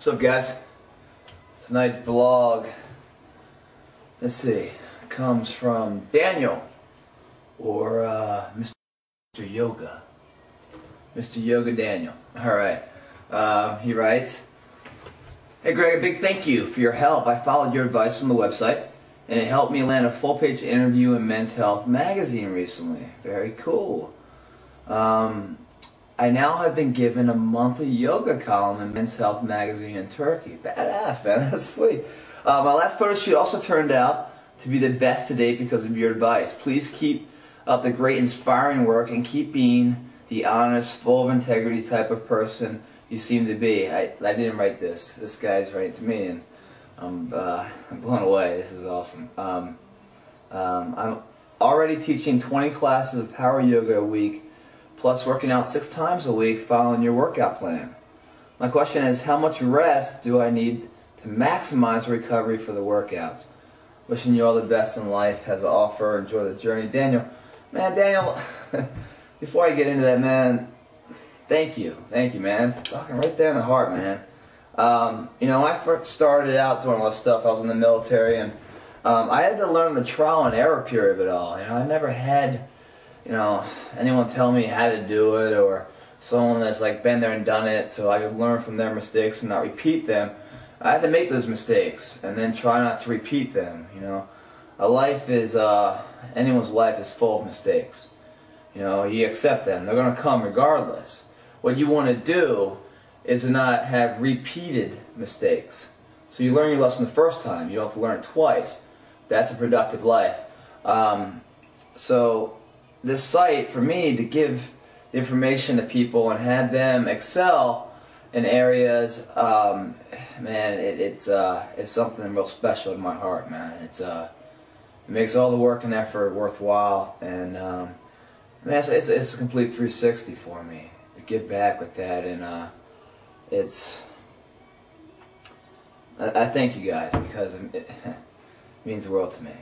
What's up, guys? Tonight's blog, let's see, comes from Daniel, or Mr. Yoga. Mr. Yoga Daniel. Alright. He writes, "Hey Greg, a big thank you for your help. I followed your advice from the website, and it helped me land a full-page interview in Men's Health magazine recently. Very cool. I now have been given a monthly yoga column in Men's Health magazine in Turkey." Badass, man. That's sweet. My last photo shoot also turned out to be the best to date because of your advice. Please keep up the great inspiring work and keep being the honest, full of integrity type of person you seem to be. I didn't write this. This guy's writing to me, and I'm blown away. This is awesome. I'm already teaching 20 classes of power yoga a week, plus working out 6 times a week following your workout plan. My question is, how much rest do I need to maximize recovery for the workouts? Wishing you all the best in life. Has to offer. Enjoy the journey. Daniel. Man, Daniel, before I get into that, man, thank you, man. Fucking right there in the heart, man. You know, when I first started out doing all this stuff, I was in the military, and I had to learn the trial and error period of it all. You know, I never had, you know, anyone tell me how to do it, or someone that's like been there and done it, so I could learn from their mistakes and not repeat them. I had to make those mistakes and then try not to repeat them. You know, a life is anyone's life is full of mistakes. You know, you accept them; they're going to come regardless. What you want to do is to not have repeated mistakes. So you learn your lesson the first time. You don't have to learn it twice. That's a productive life. So this site, for me, to give the information to people and have them excel in areas, man, it's something real special in my heart, man. It makes all the work and effort worthwhile, and man, it's a complete 360 for me to give back with that, and I thank you guys, because it means the world to me.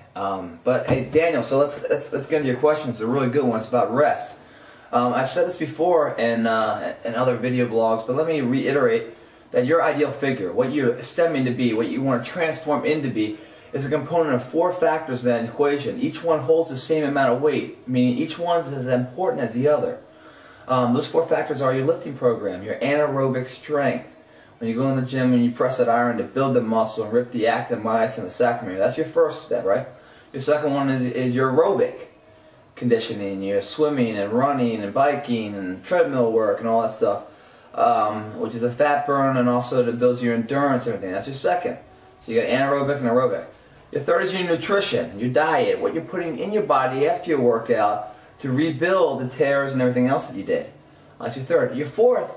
But hey, Daniel, so let's get into your questions. It's a really good one. It's about rest. I've said this before in other video blogs, but let me reiterate that your ideal figure, what you're stemming to be, what you want to transform into be, is a component of 4 factors in that equation. Each one holds the same amount of weight, meaning each one is as important as the other. Those 4 factors are your lifting program, your anaerobic strength. When you go in the gym and you press that iron to build the muscle and rip the actin, myosin, and the saccharin, that's your first step, right? Your second one is your aerobic conditioning, your swimming and running and biking and treadmill work and all that stuff, which is a fat burn and also to build your endurance and everything. That's your second. So you got anaerobic and aerobic. Your third is your nutrition, your diet, what you're putting in your body after your workout to rebuild the tears and everything else that you did. That's your third. Your fourth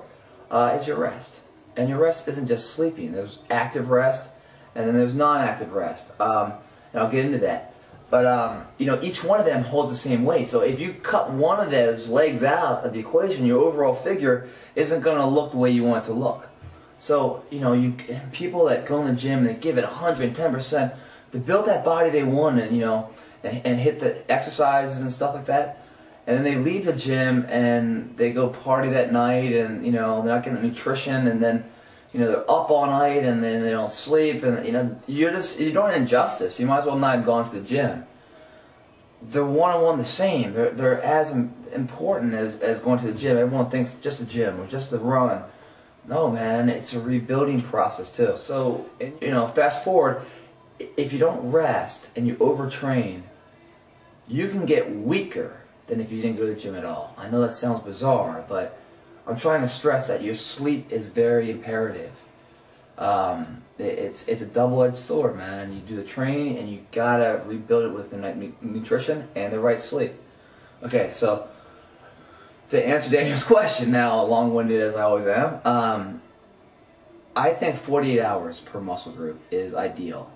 is your rest. And your rest isn't just sleeping. There's active rest, and then there's non-active rest. And I'll get into that. But you know, each one of them holds the same weight. So if you cut one of those legs out of the equation, your overall figure isn't going to look the way you want it to look. So you know, people that go in the gym and they give it 110% to build that body they want, and you know, and hit the exercises and stuff like that. And then they leave the gym and they go party that night, and you know, they're not getting the nutrition, and then you know, they're up all night and then they don't sleep, and you know, you're doing an injustice. You might as well not have gone to the gym. They're one-on-one the same. They're as important as going to the gym. Everyone thinks just the gym or just the run. No, man, it's a rebuilding process too. So you know, fast forward, if you don't rest and you overtrain, you can get weaker than if you didn't go to the gym at all. I know that sounds bizarre, but I'm trying to stress that your sleep is very imperative. It's a double-edged sword, man. You do the training, and you gotta rebuild it with the right nutrition and the right sleep. Okay, so to answer Daniel's question now, long-winded as I always am, I think 48 hours per muscle group is ideal.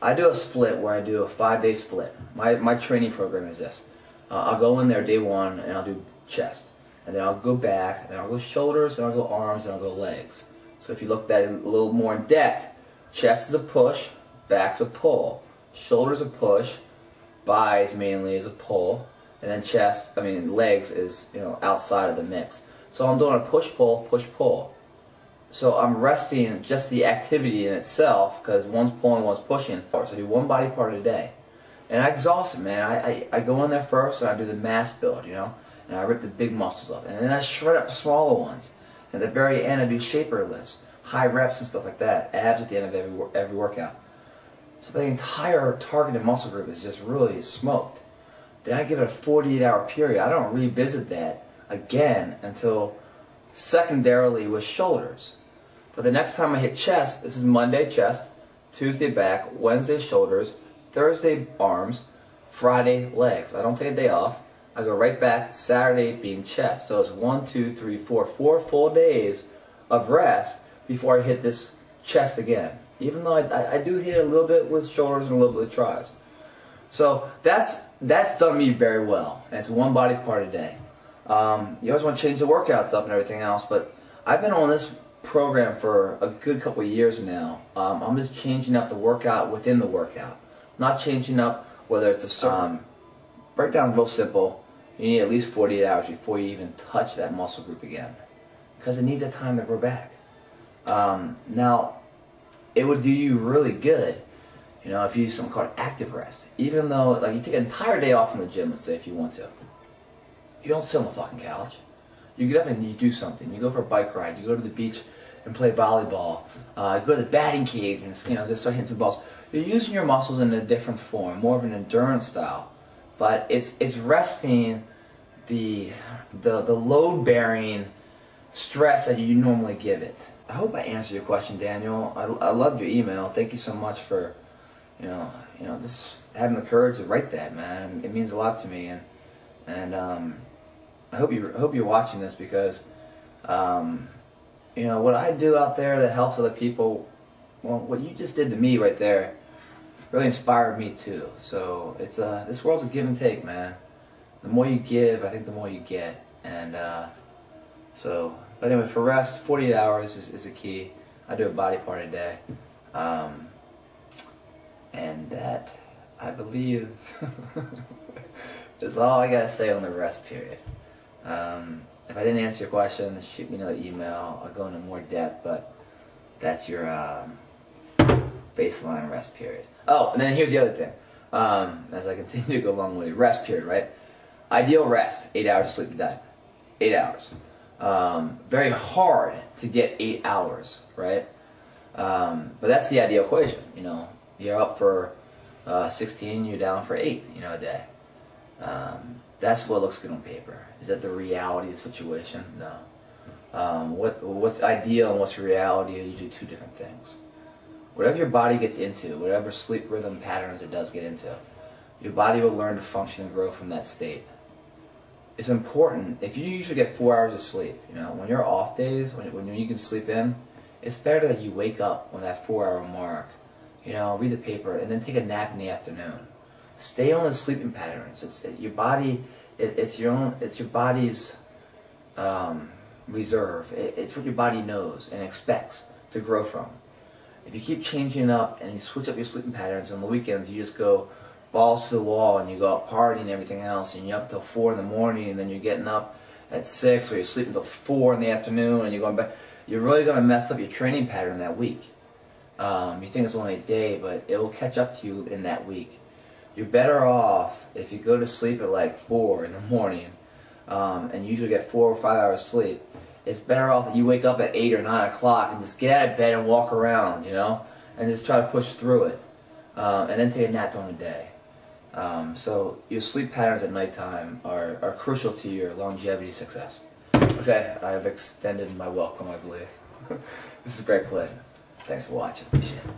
I do a split where I do a 5-day split. My training program is this. I'll go in there day 1 and I'll do chest, and then I'll go back, and then I'll go shoulders, then I'll go arms, and I'll go legs. So if you look at it a little more in depth, chest is a push, back's a pull, shoulders a push, thighs mainly is a pull, and then legs is, you know, outside of the mix. So I'm doing a push pull, So I'm resting just the activity in itself, because one's pulling, one's pushing. So I do one body part a day. And I exhaust it, man. I go in there first and I do the mass build, you know, and I rip the big muscles up. And then I shred up the smaller ones. And at the very end I do shaper lifts, high reps and stuff like that, abs at the end of every workout. So the entire targeted muscle group is just really smoked. Then I give it a 48-hour period. I don't revisit that again until secondarily with shoulders. But the next time I hit chest, this is Monday chest, Tuesday back, Wednesday shoulders, Thursday arms, Friday legs. I don't take a day off. I go right back, Saturday being chest. So it's 1, 2, 3, 4 full days of rest before I hit this chest again. Even though I do hit a little bit with shoulders and a little bit with tries. So that's done me very well. And it's one body part a day. You always want to change the workouts up and everything else, but I've been on this program for a good couple of years now. I'm just changing up the workout within the workout. Not changing up whether it's a certain... breakdown real simple. You need at least 48 hours before you even touch that muscle group again, because it needs that time to grow back. Now, it would do you really good, you know, if you use something called active rest. Even though, like, you take an entire day off from the gym, let's say, if you want to. You don't sit on the fucking couch. You get up and you do something. You go for a bike ride. You go to the beach and play volleyball. You go to the batting cage and, you know, just start hitting some balls. You're using your muscles in a different form, more of an endurance style. But it's resting the load-bearing stress that you normally give it. I hope I answered your question, Daniel. I loved your email. Thank you so much for, you know, just having the courage to write that, man. It means a lot to me, and I hope you're watching this, because you know what I do out there that helps other people. Well, what you just did to me right there really inspired me too. So it's this world's a give and take, man. The more you give, I think the more you get. And so, but anyway, for rest, 48 hours is a key. I do a body part a day, and that, I believe, is all I gotta say on the rest period. If I didn't answer your question, shoot me another email. I'll go into more depth, but that's your baseline rest period. Oh, and then here's the other thing. As I continue to go along with it, rest period, right? Ideal rest, 8 hours of sleep a day. 8 hours. Very hard to get 8 hours, right? But that's the ideal equation, you know. You're up for 16, you're down for 8, you know, a day. That's what looks good on paper. Is that the reality of the situation? No. What's ideal and what's reality are usually two different things. Whatever your body gets into, whatever sleep rhythm patterns it does get into, your body will learn to function and grow from that state. It's important, if you usually get 4 hours of sleep, you know, when you're off days, when you can sleep in, it's better that you wake up on that 4-hour mark, you know, read the paper, and then take a nap in the afternoon. Stay on the sleeping patterns. It's your body. It's your body's reserve. It's what your body knows and expects to grow from. If you keep changing up and you switch up your sleeping patterns on the weekends, you just go balls to the wall and you go out partying and everything else, and you're up till 4 in the morning, and then you're getting up at 6, or you're sleeping till 4 in the afternoon, and you're going back. You're really going to mess up your training pattern that week. You think it's only a day, but it will catch up to you in that week. You're better off if you go to sleep at like 4 in the morning, and you usually get 4 or 5 hours sleep. It's better off that you wake up at 8 or 9 o'clock and just get out of bed and walk around, you know, and just try to push through it, and then take a nap during the day. So your sleep patterns at nighttime are crucial to your longevity success. Okay, I've extended my welcome, I believe. This is Greg Plitt. Thanks for watching. Appreciate it.